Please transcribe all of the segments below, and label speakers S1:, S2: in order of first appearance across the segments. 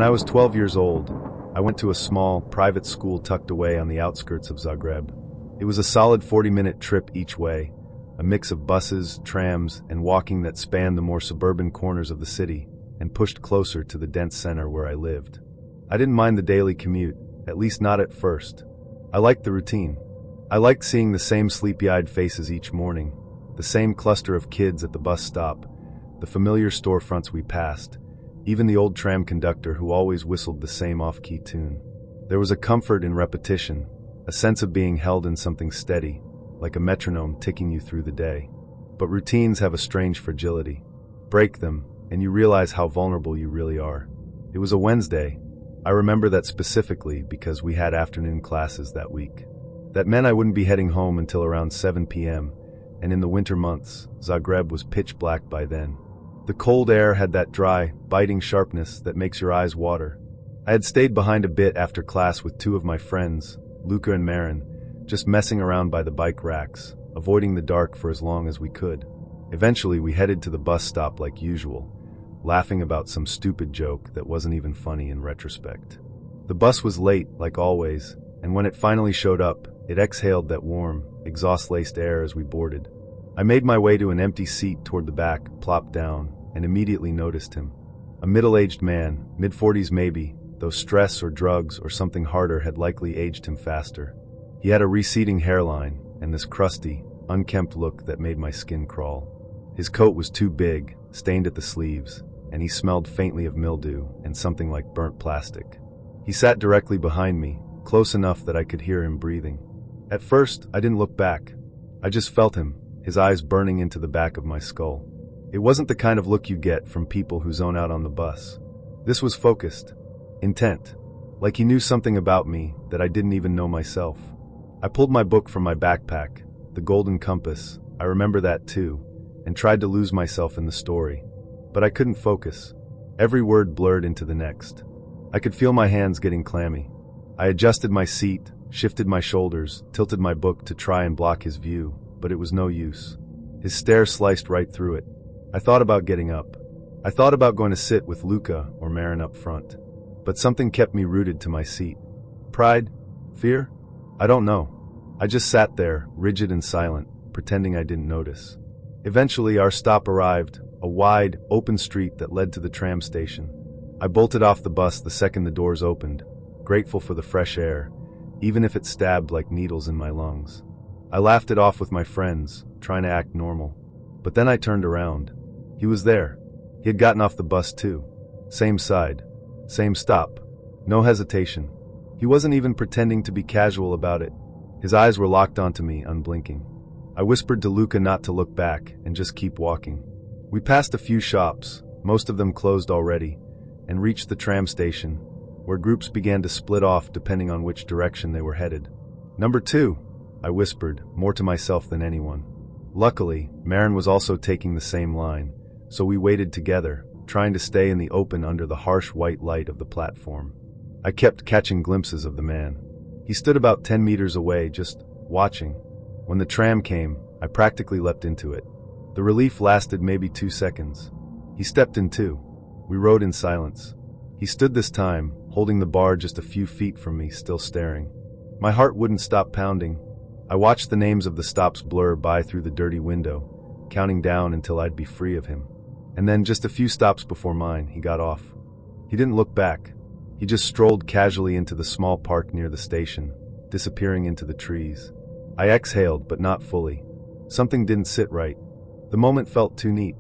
S1: When I was 12 years old, I went to a small, private school tucked away on the outskirts of Zagreb. It was a solid 40-minute trip each way, a mix of buses, trams, and walking that spanned the more suburban corners of the city and pushed closer to the dense center where I lived. I didn't mind the daily commute, at least not at first. I liked the routine. I liked seeing the same sleepy-eyed faces each morning, the same cluster of kids at the bus stop, the familiar storefronts we passed, even the old tram conductor who always whistled the same off-key tune. There was a comfort in repetition, a sense of being held in something steady, like a metronome ticking you through the day. But routines have a strange fragility. Break them, and you realize how vulnerable you really are. It was a Wednesday. I remember that specifically because we had afternoon classes that week. That meant I wouldn't be heading home until around 7 p.m., and in the winter months, Zagreb was pitch black by then. The cold air had that dry, biting sharpness that makes your eyes water. I had stayed behind a bit after class with two of my friends, Luca and Marin, just messing around by the bike racks, avoiding the dark for as long as we could. Eventually, we headed to the bus stop like usual, laughing about some stupid joke that wasn't even funny in retrospect. The bus was late, like always, and when it finally showed up, it exhaled that warm, exhaust-laced air as we boarded. I made my way to an empty seat toward the back, plopped down, and immediately noticed him. A middle-aged man, mid-40s maybe, though stress or drugs or something harder had likely aged him faster. He had a receding hairline and this crusty, unkempt look that made my skin crawl. His coat was too big, stained at the sleeves, and he smelled faintly of mildew and something like burnt plastic. He sat directly behind me, close enough that I could hear him breathing. At first, I didn't look back. I just felt him, his eyes burning into the back of my skull. It wasn't the kind of look you get from people who zone out on the bus. This was focused, intent, like he knew something about me that I didn't even know myself. I pulled my book from my backpack, The Golden Compass, I remember that too, and tried to lose myself in the story. But I couldn't focus. Every word blurred into the next. I could feel my hands getting clammy. I adjusted my seat, shifted my shoulders, tilted my book to try and block his view, but it was no use. His stare sliced right through it. I thought about getting up. I thought about going to sit with Luca or Marin up front. But something kept me rooted to my seat. Pride? Fear? I don't know. I just sat there, rigid and silent, pretending I didn't notice. Eventually, our stop arrived, a wide, open street that led to the tram station. I bolted off the bus the second the doors opened, grateful for the fresh air, even if it stabbed like needles in my lungs. I laughed it off with my friends, trying to act normal. But then I turned around. He was there. He had gotten off the bus too. Same side. Same stop. No hesitation. He wasn't even pretending to be casual about it. His eyes were locked onto me, unblinking. I whispered to Luca not to look back and just keep walking. We passed a few shops, most of them closed already, and reached the tram station, where groups began to split off depending on which direction they were headed. "Number 2, I whispered, more to myself than anyone. Luckily, Marin was also taking the same line, so we waited together, trying to stay in the open under the harsh white light of the platform. I kept catching glimpses of the man. He stood about 10 meters away, just watching. When the tram came, I practically leapt into it. The relief lasted maybe 2 seconds. He stepped in too. We rode in silence. He stood this time, holding the bar just a few feet from me, still staring. My heart wouldn't stop pounding. I watched the names of the stops blur by through the dirty window, counting down until I'd be free of him. And then, just a few stops before mine, he got off. He didn't look back. He just strolled casually into the small park near the station, disappearing into the trees. I exhaled, but not fully. Something didn't sit right. The moment felt too neat,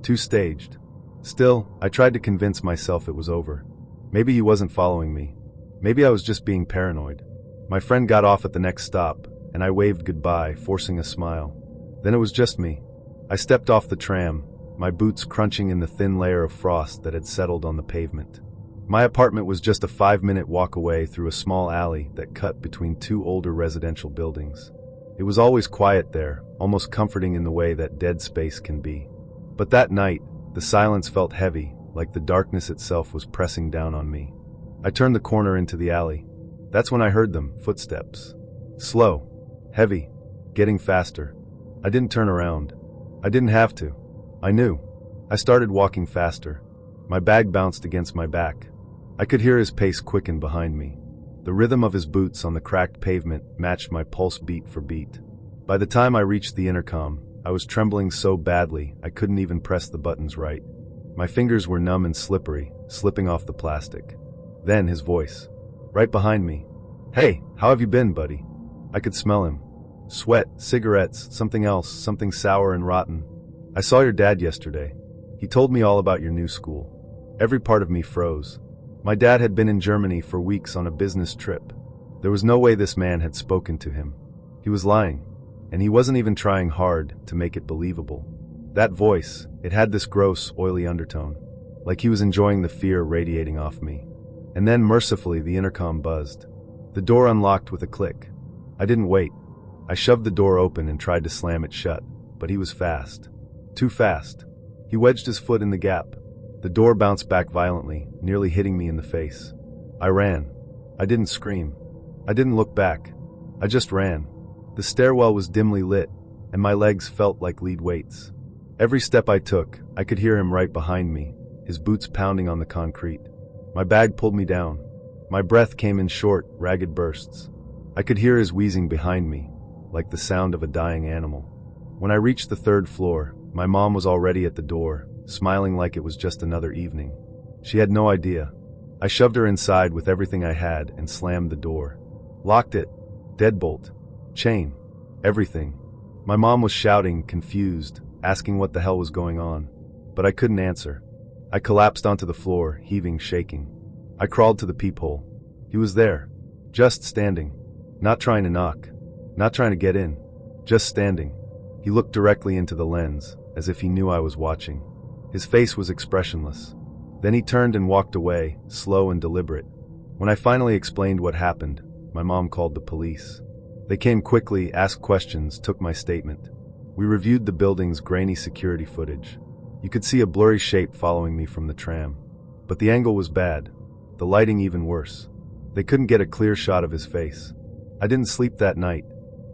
S1: too staged. Still, I tried to convince myself it was over. Maybe he wasn't following me. Maybe I was just being paranoid. My friend got off at the next stop, and I waved goodbye, forcing a smile. Then it was just me. I stepped off the tram, my boots crunching in the thin layer of frost that had settled on the pavement. My apartment was just a 5-minute walk away through a small alley that cut between 2 older residential buildings. It was always quiet there, almost comforting in the way that dead space can be. But that night, the silence felt heavy, like the darkness itself was pressing down on me. I turned the corner into the alley. That's when I heard them, footsteps. Slow, heavy, getting faster. I didn't turn around. I didn't have to. I knew. I started walking faster. My bag bounced against my back. I could hear his pace quicken behind me. The rhythm of his boots on the cracked pavement matched my pulse beat for beat. By the time I reached the intercom, I was trembling so badly I couldn't even press the buttons right. My fingers were numb and slippery, slipping off the plastic. Then his voice. Right behind me. "Hey, how have you been, buddy?" I could smell him. Sweat, cigarettes, something else, something sour and rotten. "I saw your dad yesterday. He told me all about your new school." Every part of me froze. My dad had been in Germany for weeks on a business trip. There was no way this man had spoken to him. He was lying, and he wasn't even trying hard to make it believable. That voice, it had this gross, oily undertone, like he was enjoying the fear radiating off me. And then, mercifully, the intercom buzzed. The door unlocked with a click. I didn't wait. I shoved the door open and tried to slam it shut, but he was fast. Too fast. He wedged his foot in the gap. The door bounced back violently, nearly hitting me in the face. I ran. I didn't scream. I didn't look back. I just ran. The stairwell was dimly lit, and my legs felt like lead weights. Every step I took, I could hear him right behind me, his boots pounding on the concrete. My bag pulled me down. My breath came in short, ragged bursts. I could hear his wheezing behind me, like the sound of a dying animal. When I reached the third floor, my mom was already at the door, smiling like it was just another evening. She had no idea. I shoved her inside with everything I had and slammed the door. Locked it. Deadbolt. Chain. Everything. My mom was shouting, confused, asking what the hell was going on. But I couldn't answer. I collapsed onto the floor, heaving, shaking. I crawled to the peephole. He was there. Just standing. Not trying to knock. Not trying to get in. Just standing. He looked directly into the lens, as if he knew I was watching. His face was expressionless. Then he turned and walked away, slow and deliberate. When I finally explained what happened, my mom called the police. They came quickly, asked questions, took my statement. We reviewed the building's grainy security footage. You could see a blurry shape following me from the tram. But the angle was bad, the lighting even worse. They couldn't get a clear shot of his face. I didn't sleep that night.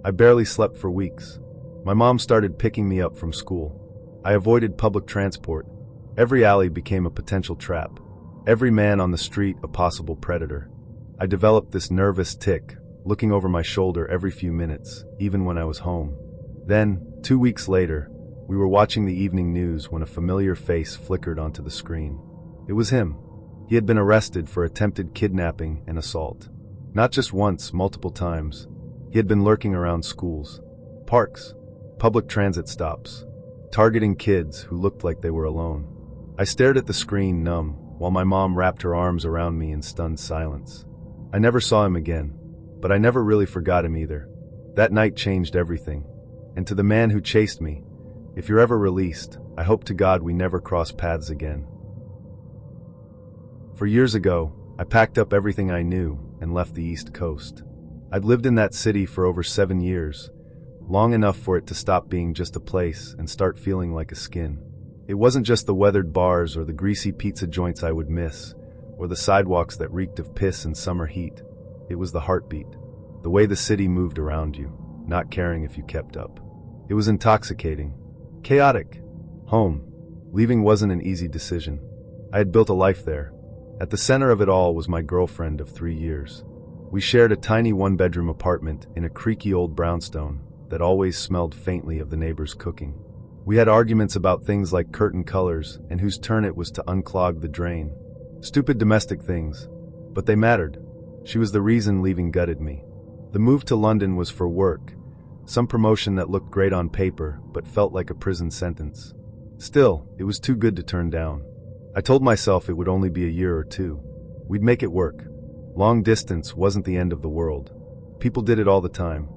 S1: I barely slept for weeks. My mom started picking me up from school. I avoided public transport. Every alley became a potential trap. Every man on the street a possible predator. I developed this nervous tic, looking over my shoulder every few minutes, even when I was home. Then, 2 weeks later, we were watching the evening news when a familiar face flickered onto the screen. It was him. He had been arrested for attempted kidnapping and assault. Not just once, multiple times. He had been lurking around schools, parks, public transit stops, targeting kids who looked like they were alone. I stared at the screen, numb, while my mom wrapped her arms around me in stunned silence. I never saw him again, but I never really forgot him either. That night changed everything. And to the man who chased me, if you're ever released, I hope to God we never cross paths again. For years ago, I packed up everything I knew and left the East Coast. I'd lived in that city for over 7 years, long enough for it to stop being just a place and start feeling like a skin. It wasn't just the weathered bars or the greasy pizza joints I would miss, or the sidewalks that reeked of piss in summer heat. It was the heartbeat, the way the city moved around you, not caring if you kept up. It was intoxicating, chaotic. Home. Leaving wasn't an easy decision. I had built a life there. At the center of it all was my girlfriend of 3 years. We shared a tiny one-bedroom apartment in a creaky old brownstone that always smelled faintly of the neighbors' cooking. We had arguments about things like curtain colors and whose turn it was to unclog the drain. Stupid domestic things, but they mattered. She was the reason leaving gutted me. The move to London was for work, some promotion that looked great on paper but felt like a prison sentence. Still, it was too good to turn down. I told myself it would only be a year or two. We'd make it work. Long distance wasn't the end of the world. People did it all the time.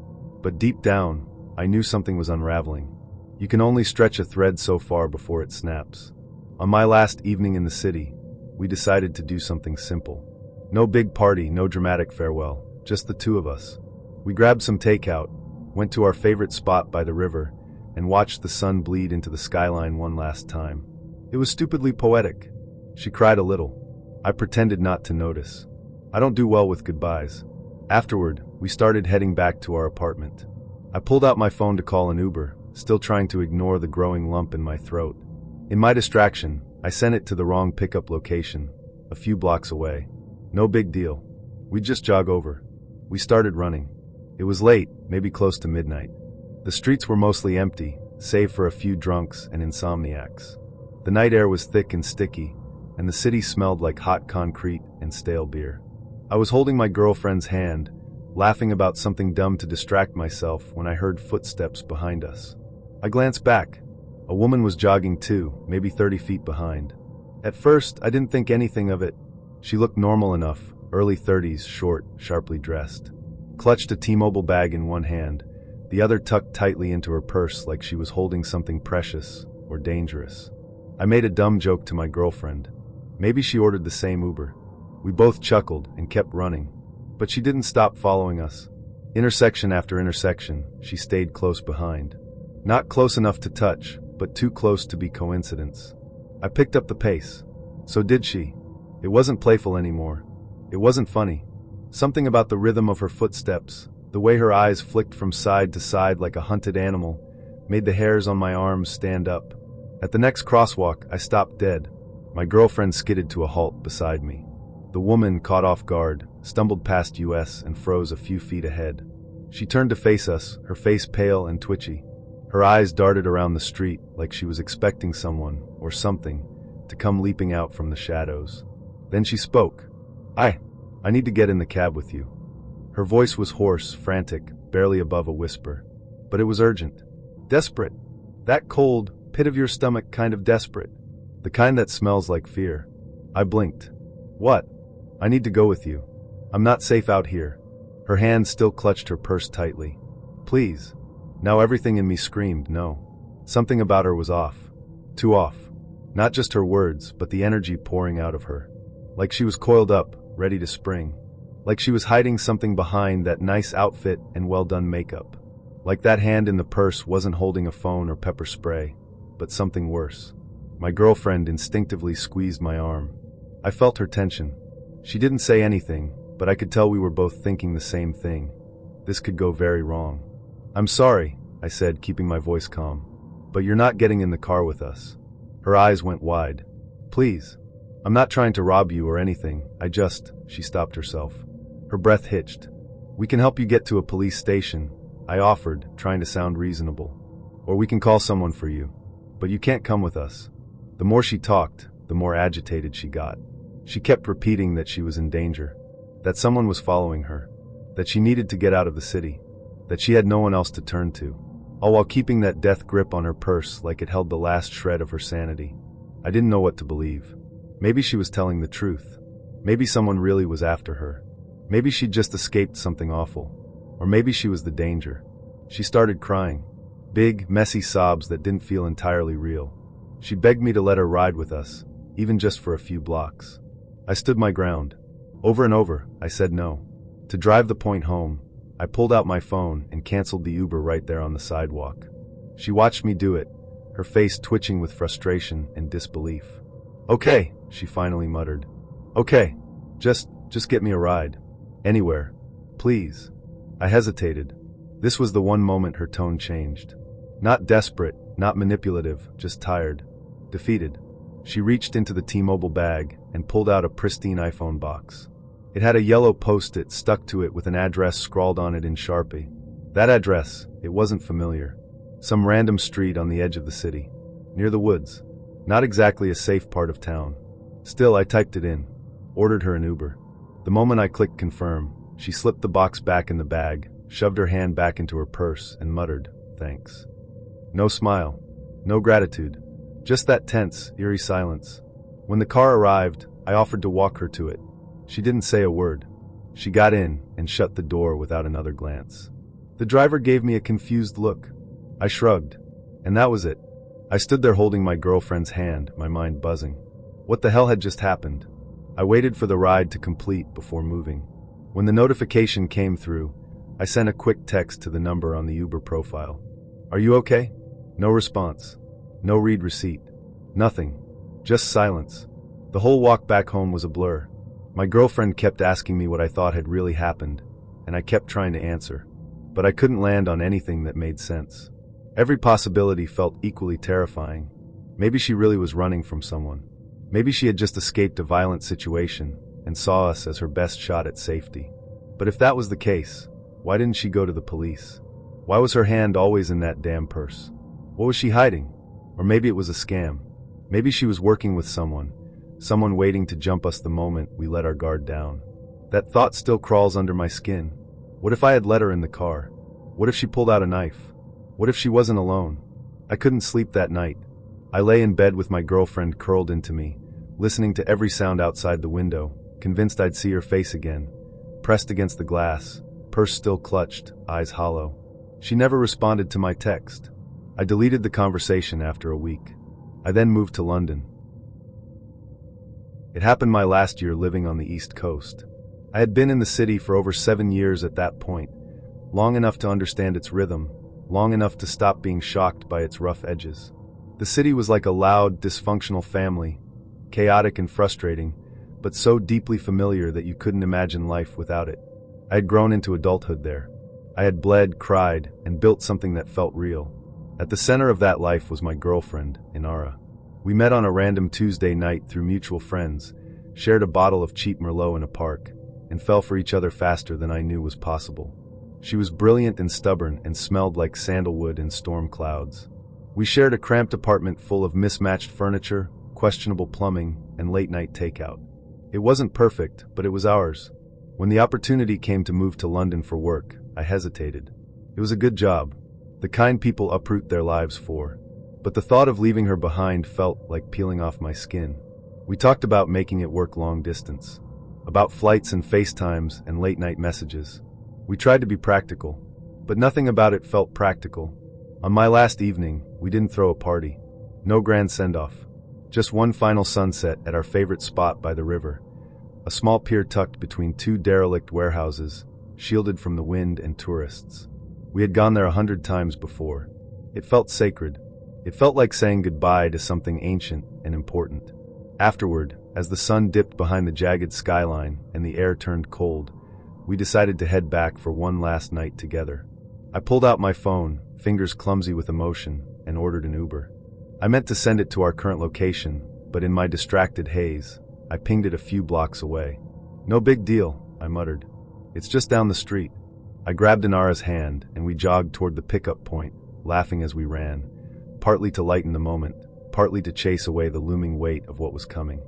S1: But deep down, I knew something was unraveling. You can only stretch a thread so far before it snaps. On my last evening in the city, we decided to do something simple. No big party, no dramatic farewell, just the two of us. We grabbed some takeout, went to our favorite spot by the river, and watched the sun bleed into the skyline one last time. It was stupidly poetic. She cried a little. I pretended not to notice. I don't do well with goodbyes. Afterward, we started heading back to our apartment. I pulled out my phone to call an Uber, still trying to ignore the growing lump in my throat. In my distraction, I sent it to the wrong pickup location, a few blocks away. No big deal. We'd just jog over. We started running. It was late, maybe close to midnight. The streets were mostly empty, save for a few drunks and insomniacs. The night air was thick and sticky, and the city smelled like hot concrete and stale beer. I was holding my girlfriend's hand, laughing about something dumb to distract myself when I heard footsteps behind us. I glanced back. A woman was jogging too, maybe 30 feet behind. At first, I didn't think anything of it. She looked normal enough, early 30s, short, sharply dressed. Clutched a T-Mobile bag in one hand, the other tucked tightly into her purse like she was holding something precious or dangerous. I made a dumb joke to my girlfriend. Maybe she ordered the same Uber. We both chuckled and kept running. But she didn't stop following us. Intersection after intersection, she stayed close behind. Not close enough to touch, but too close to be coincidence. I picked up the pace. So did she. It wasn't playful anymore. It wasn't funny. Something about the rhythm of her footsteps, the way her eyes flicked from side to side like a hunted animal, made the hairs on my arms stand up. At the next crosswalk, I stopped dead. My girlfriend skidded to a halt beside me. The woman, caught off guard, stumbled past us and froze a few feet ahead. She turned to face us, her face pale and twitchy. Her eyes darted around the street like she was expecting someone, or something, to come leaping out from the shadows. Then she spoke. I need to get in the cab with you. Her voice was hoarse, frantic, barely above a whisper. But it was urgent. Desperate. That cold, pit-of-your-stomach kind of desperate. The kind that smells like fear. I blinked. What? I need to go with you. I'm not safe out here. Her hand still clutched her purse tightly. Please. Now everything in me screamed no. Something about her was off. Too off. Not just her words, but the energy pouring out of her. Like she was coiled up, ready to spring. Like she was hiding something behind that nice outfit and well-done makeup. Like that hand in the purse wasn't holding a phone or pepper spray, but something worse. My girlfriend instinctively squeezed my arm. I felt her tension. She didn't say anything, but I could tell we were both thinking the same thing. This could go very wrong. I'm sorry, I said, keeping my voice calm. But you're not getting in the car with us. Her eyes went wide. Please. I'm not trying to rob you or anything, She stopped herself. Her breath hitched. We can help you get to a police station, I offered, trying to sound reasonable. Or we can call someone for you. But you can't come with us. The more she talked, the more agitated she got. She kept repeating that she was in danger, that someone was following her, that she needed to get out of the city, that she had no one else to turn to, all while keeping that death grip on her purse like it held the last shred of her sanity. I didn't know what to believe. Maybe she was telling the truth. Maybe someone really was after her. Maybe she'd just escaped something awful. Or maybe she was the danger. She started crying. Big, messy sobs that didn't feel entirely real. She begged me to let her ride with us, even just for a few blocks. I stood my ground. Over and over, I said no. To drive the point home, I pulled out my phone and canceled the Uber right there on the sidewalk. She watched me do it, her face twitching with frustration and disbelief. Okay, she finally muttered. Okay, just get me a ride. Anywhere. Please. I hesitated. This was the one moment her tone changed. Not desperate, not manipulative, just tired. Defeated. She reached into the T-Mobile bag and pulled out a pristine iPhone box. It had a yellow post-it stuck to it with an address scrawled on it in Sharpie. That address, it wasn't familiar. Some random street on the edge of the city. Near the woods. Not exactly a safe part of town. Still, I typed it in. Ordered her an Uber. The moment I clicked confirm, she slipped the box back in the bag, shoved her hand back into her purse, and muttered, thanks. No smile. No gratitude. Just that tense, eerie silence. When the car arrived, I offered to walk her to it. She didn't say a word. She got in and shut the door without another glance. The driver gave me a confused look. I shrugged. And that was it. I stood there holding my girlfriend's hand, my mind buzzing. What the hell had just happened? I waited for the ride to complete before moving. When the notification came through, I sent a quick text to the number on the Uber profile. Are you okay? No response. No read receipt. Nothing. Just silence. The whole walk back home was a blur. My girlfriend kept asking me what I thought had really happened, and I kept trying to answer. But I couldn't land on anything that made sense. Every possibility felt equally terrifying. Maybe she really was running from someone. Maybe she had just escaped a violent situation, and saw us as her best shot at safety. But if that was the case, why didn't she go to the police? Why was her hand always in that damn purse? What was she hiding? Or maybe it was a scam. Maybe she was working with someone waiting to jump us the moment we let our guard down. That thought still crawls under my skin. What if I had let her in the car? What if she pulled out a knife? What if she wasn't alone? I couldn't sleep that night. I lay in bed with my girlfriend curled into me, listening to every sound outside the window, convinced I'd see her face again, pressed against the glass, purse still clutched, eyes hollow. She never responded to my text. I deleted the conversation after a week. I then moved to London. It happened my last year living on the East Coast. I had been in the city for over 7 years at that point, long enough to understand its rhythm, long enough to stop being shocked by its rough edges. The city was like a loud, dysfunctional family, chaotic and frustrating, but so deeply familiar that you couldn't imagine life without it. I had grown into adulthood there. I had bled, cried, and built something that felt real. At the center of that life was my girlfriend, Inara. We met on a random Tuesday night through mutual friends, shared a bottle of cheap Merlot in a park, and fell for each other faster than I knew was possible. She was brilliant and stubborn and smelled like sandalwood and storm clouds. We shared a cramped apartment full of mismatched furniture, questionable plumbing, and late-night takeout. It wasn't perfect, but it was ours. When the opportunity came to move to London for work, I hesitated. It was a good job, the kind people uproot their lives for. But the thought of leaving her behind felt like peeling off my skin. We talked about making it work long distance, about flights and FaceTimes and late-night messages. We tried to be practical, but nothing about it felt practical. On my last evening, we didn't throw a party. No grand send-off. Just one final sunset at our favorite spot by the river, a small pier tucked between 2 derelict warehouses, shielded from the wind and tourists. We had gone there 100 times before. It felt sacred. It felt like saying goodbye to something ancient and important. Afterward, as the sun dipped behind the jagged skyline and the air turned cold, we decided to head back for one last night together. I pulled out my phone, fingers clumsy with emotion, and ordered an Uber. I meant to send it to our current location, but in my distracted haze, I pinged it a few blocks away. "No big deal," I muttered. "It's just down the street." I grabbed Inara's hand and we jogged toward the pickup point, laughing as we ran, partly to lighten the moment, partly to chase away the looming weight of what was coming.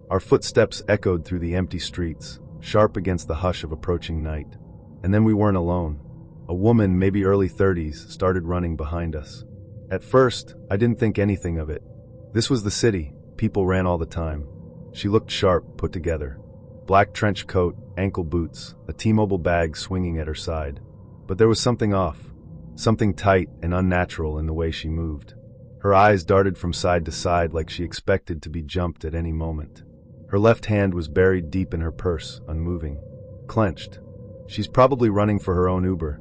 S1: Our footsteps echoed through the empty streets, sharp against the hush of approaching night. And then we weren't alone. A woman, maybe early 30s, started running behind us. At first, I didn't think anything of it. This was the city. People ran all the time. She looked sharp, put together. Black trench coat, ankle boots, a T-Mobile bag swinging at her side. But there was something off. Something tight and unnatural in the way she moved. Her eyes darted from side to side like she expected to be jumped at any moment. Her left hand was buried deep in her purse, unmoving, clenched. "She's probably running for her own Uber,"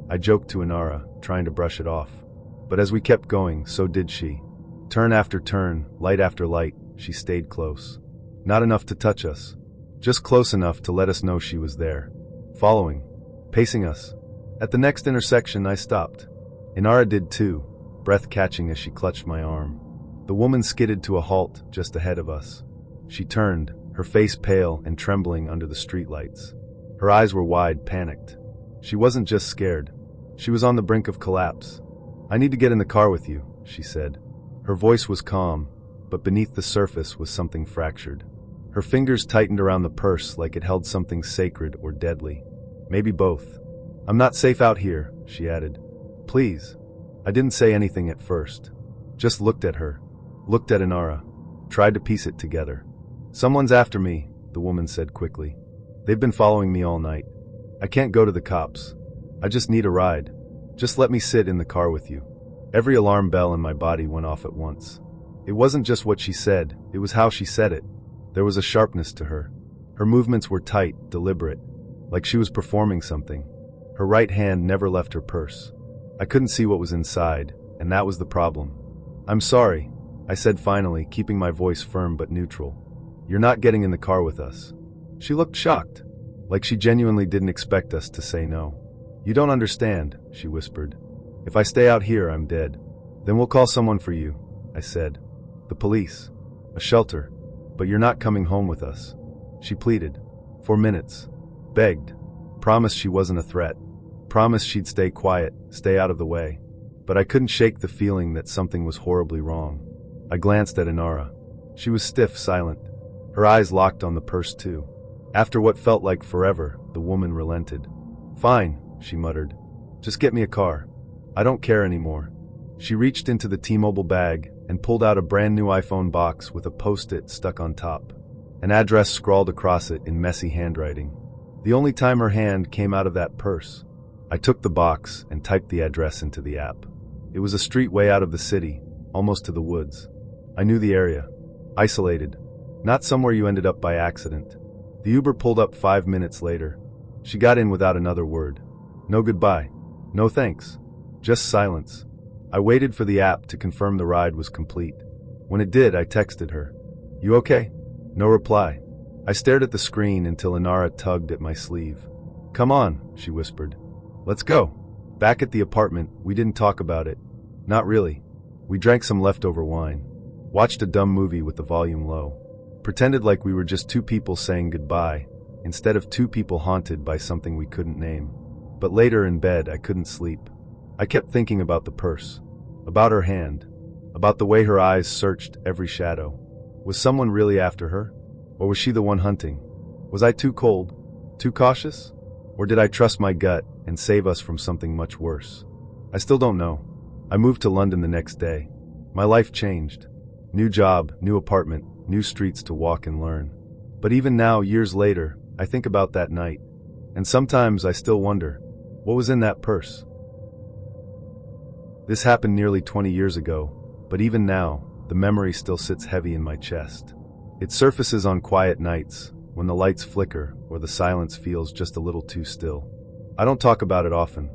S1: I joked to Inara, trying to brush it off. But as we kept going, so did she. Turn after turn, light after light, she stayed close. Not enough to touch us. Just close enough to let us know she was there. Following. Pacing us. At the next intersection, I stopped. Inara did too, breath catching as she clutched my arm. The woman skidded to a halt just ahead of us. She turned, her face pale and trembling under the streetlights. Her eyes were wide, panicked. She wasn't just scared. She was on the brink of collapse. "I need to get in the car with you," she said. Her voice was calm, but beneath the surface was something fractured. Her fingers tightened around the purse like it held something sacred or deadly. Maybe both. "I'm not safe out here," she added. "Please." I didn't say anything at first. Just looked at her. Looked at Inara. Tried to piece it together. "Someone's after me," the woman said quickly. "They've been following me all night. I can't go to the cops. I just need a ride. Just let me sit in the car with you." Every alarm bell in my body went off at once. It wasn't just what she said, it was how she said it. There was a sharpness to her. Her movements were tight, deliberate, like she was performing something. Her right hand never left her purse. I couldn't see what was inside, and that was the problem. "I'm sorry," I said finally, keeping my voice firm but neutral. "You're not getting in the car with us." She looked shocked, like she genuinely didn't expect us to say no. "You don't understand," she whispered. "If I stay out here, I'm dead." "Then we'll call someone for you," I said. "The police. A shelter. But you're not coming home with us," she pleaded. For minutes. Begged. Promised she wasn't a threat. Promised she'd stay quiet, stay out of the way. But I couldn't shake the feeling that something was horribly wrong. I glanced at Inara. She was stiff, silent. Her eyes locked on the purse too. After what felt like forever, the woman relented. "Fine," she muttered. "Just get me a car. I don't care anymore." She reached into the T-Mobile bag and pulled out a brand new iPhone box with a post-it stuck on top. An address scrawled across it in messy handwriting. The only time her hand came out of that purse. I took the box and typed the address into the app. It was a street way out of the city, almost to the woods. I knew the area. Isolated. Not somewhere you ended up by accident. The Uber pulled up 5 minutes later. She got in without another word. No goodbye. No thanks. Just silence. I waited for the app to confirm the ride was complete. When it did, I texted her. "You okay?" No reply. I stared at the screen until Inara tugged at my sleeve. "Come on," she whispered. "Let's go." Back at the apartment, we didn't talk about it. Not really. We drank some leftover wine. Watched a dumb movie with the volume low. Pretended like we were just two people saying goodbye, instead of two people haunted by something we couldn't name. But later in bed, I couldn't sleep. I kept thinking about the purse. About her hand. About the way her eyes searched every shadow. Was someone really after her? Or was she the one hunting? Was I too cold? Too cautious? Or did I trust my gut and save us from something much worse? I still don't know. I moved to London the next day. My life changed. New job, new apartment, new streets to walk and learn. But even now, years later, I think about that night. And sometimes I still wonder, what was in that purse? This happened nearly 20 years ago, but even now, the memory still sits heavy in my chest. It surfaces on quiet nights, when the lights flicker or the silence feels just a little too still. I don't talk about it often.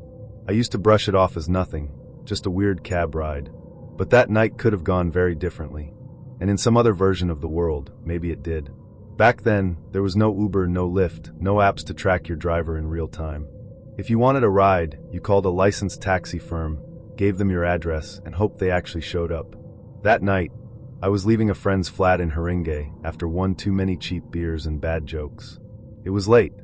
S1: I used to brush it off as nothing, just a weird cab ride. But that night could have gone very differently. And in some other version of the world, maybe it did. Back then, there was no Uber, no Lyft, no apps to track your driver in real time. If you wanted a ride, you called a licensed taxi firm, gave them your address, and hoped they actually showed up. That night, I was leaving a friend's flat in Haringey after one too many cheap beers and bad jokes. It was late,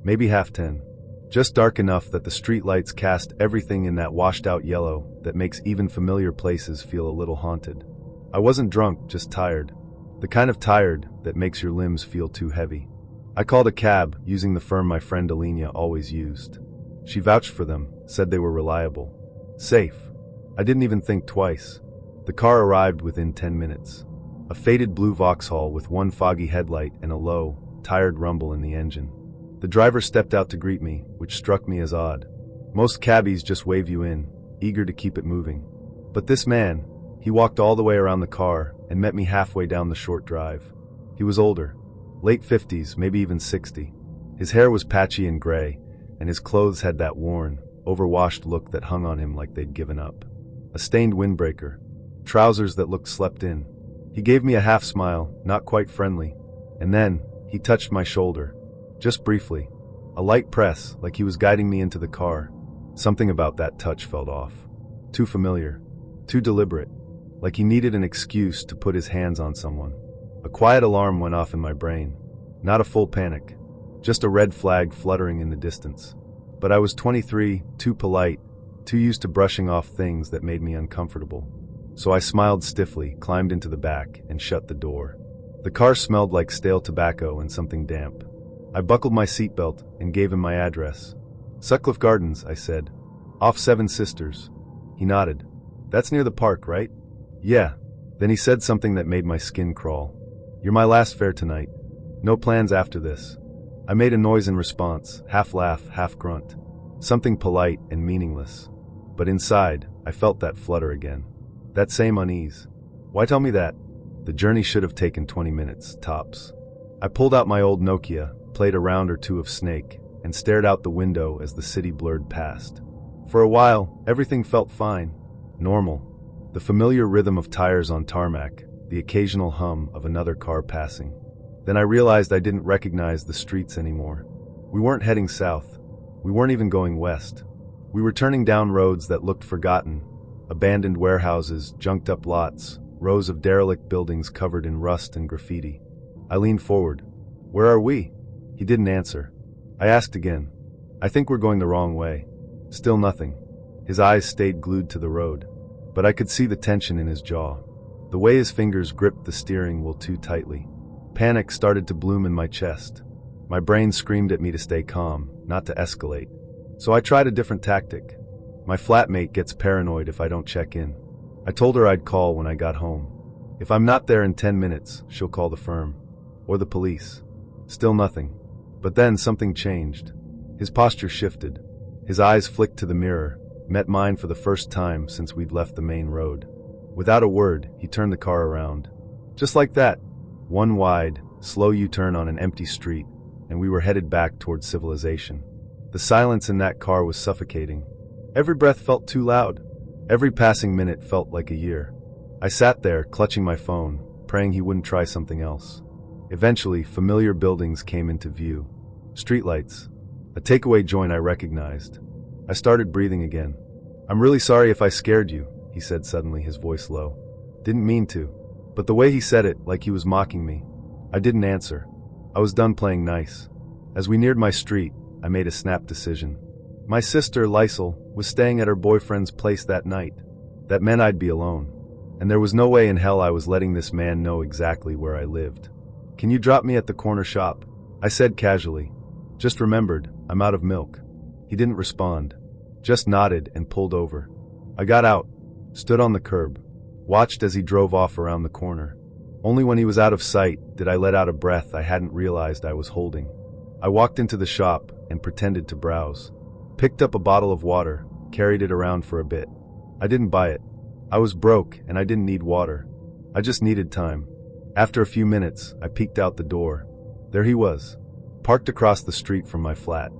S1: maybe 10:30. Just dark enough that the streetlights cast everything in that washed-out yellow that makes even familiar places feel a little haunted. I wasn't drunk, just tired. The kind of tired that makes your limbs feel too heavy. I called a cab, using the firm my friend Alenia always used. She vouched for them, said they were reliable. Safe. I didn't even think twice. The car arrived within 10 minutes. A faded blue Vauxhall with one foggy headlight and a low, tired rumble in the engine. The driver stepped out to greet me, which struck me as odd. Most cabbies just wave you in, eager to keep it moving. But this man, he walked all the way around the car and met me halfway down the short drive. He was older, late 50s, maybe even 60. His hair was patchy and gray, and his clothes had that worn, overwashed look that hung on him like they'd given up. A stained windbreaker, trousers that looked slept in. He gave me a half smile, not quite friendly, and then he touched my shoulder. Just briefly. A light press, like he was guiding me into the car. Something about that touch felt off. Too familiar. Too deliberate. Like he needed an excuse to put his hands on someone. A quiet alarm went off in my brain. Not a full panic. Just a red flag fluttering in the distance. But I was 23, too polite, too used to brushing off things that made me uncomfortable. So I smiled stiffly, climbed into the back, and shut the door. The car smelled like stale tobacco and something damp. I buckled my seatbelt and gave him my address. Sutcliffe Gardens, I said. Off Seven Sisters. He nodded. That's near the park, right? Yeah. Then he said something that made my skin crawl. You're my last fare tonight. No plans after this. I made a noise in response, half laugh, half grunt. Something polite and meaningless. But inside, I felt that flutter again. That same unease. Why tell me that? The journey should have taken 20 minutes, tops. I pulled out my old Nokia, played a round or two of Snake, and stared out the window as the city blurred past. For a while, everything felt fine. Normal. The familiar rhythm of tires on tarmac, the occasional hum of another car passing. Then I realized I didn't recognize the streets anymore. We weren't heading south. We weren't even going west. We were turning down roads that looked forgotten. Abandoned warehouses, junked-up lots, rows of derelict buildings covered in rust and graffiti. I leaned forward. Where are we? He didn't answer. I asked again. I think we're going the wrong way. Still nothing. His eyes stayed glued to the road, but I could see the tension in his jaw. The way his fingers gripped the steering wheel too tightly. Panic started to bloom in my chest. My brain screamed at me to stay calm, not to escalate. So I tried a different tactic. My flatmate gets paranoid if I don't check in. I told her I'd call when I got home. If I'm not there in 10 minutes, she'll call the firm. Or the police. Still nothing. But then something changed. His posture shifted. His eyes flicked to the mirror, met mine for the first time since we'd left the main road. Without a word, he turned the car around. Just like that. One wide, slow U-turn on an empty street, and we were headed back towards civilization. The silence in that car was suffocating. Every breath felt too loud. Every passing minute felt like a year. I sat there, clutching my phone, praying he wouldn't try something else. Eventually, familiar buildings came into view. Streetlights. A takeaway joint I recognized. I started breathing again. "I'm really sorry if I scared you," he said suddenly, his voice low. Didn't mean to. But the way he said it, like he was mocking me. I didn't answer. I was done playing nice. As we neared my street, I made a snap decision. My sister, Lysel, was staying at her boyfriend's place that night. That meant I'd be alone. And there was no way in hell I was letting this man know exactly where I lived. "Can you drop me at the corner shop?" I said casually. Just remembered, I'm out of milk. He didn't respond. Just nodded and pulled over. I got out, stood on the curb, watched as he drove off around the corner. Only when he was out of sight did I let out a breath I hadn't realized I was holding. I walked into the shop and pretended to browse. Picked up a bottle of water, carried it around for a bit. I didn't buy it. I was broke and I didn't need water. I just needed time. After a few minutes, I peeked out the door. There he was, parked across the street from my flat.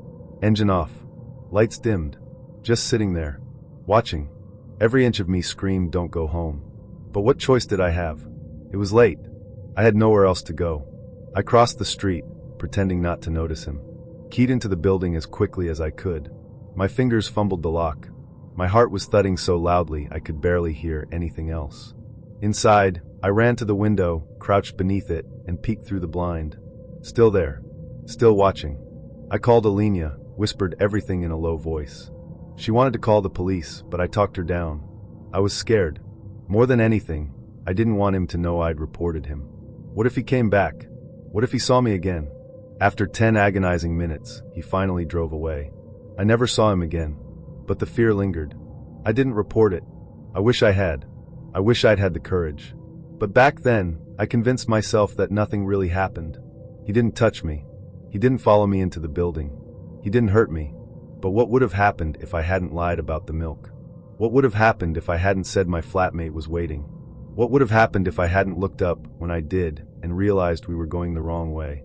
S1: Engine off. Lights dimmed. Just sitting there, watching. Every inch of me screamed, "Don't go home." But what choice did I have? It was late. I had nowhere else to go. I crossed the street, pretending not to notice him. Keyed into the building as quickly as I could. My fingers fumbled the lock. My heart was thudding so loudly I could barely hear anything else. Inside, I ran to the window, crouched beneath it, and peeked through the blind. Still there. Still watching. I called Alenia, whispered everything in a low voice. She wanted to call the police, but I talked her down. I was scared. More than anything, I didn't want him to know I'd reported him. What if he came back? What if he saw me again? After 10 agonizing minutes, he finally drove away. I never saw him again, but the fear lingered. I didn't report it. I wish I had. I wish I'd had the courage. But back then, I convinced myself that nothing really happened. He didn't touch me. He didn't follow me into the building. He didn't hurt me. But what would have happened if I hadn't lied about the milk? What would have happened if I hadn't said my flatmate was waiting? What would have happened if I hadn't looked up when I did and realized we were going the wrong way?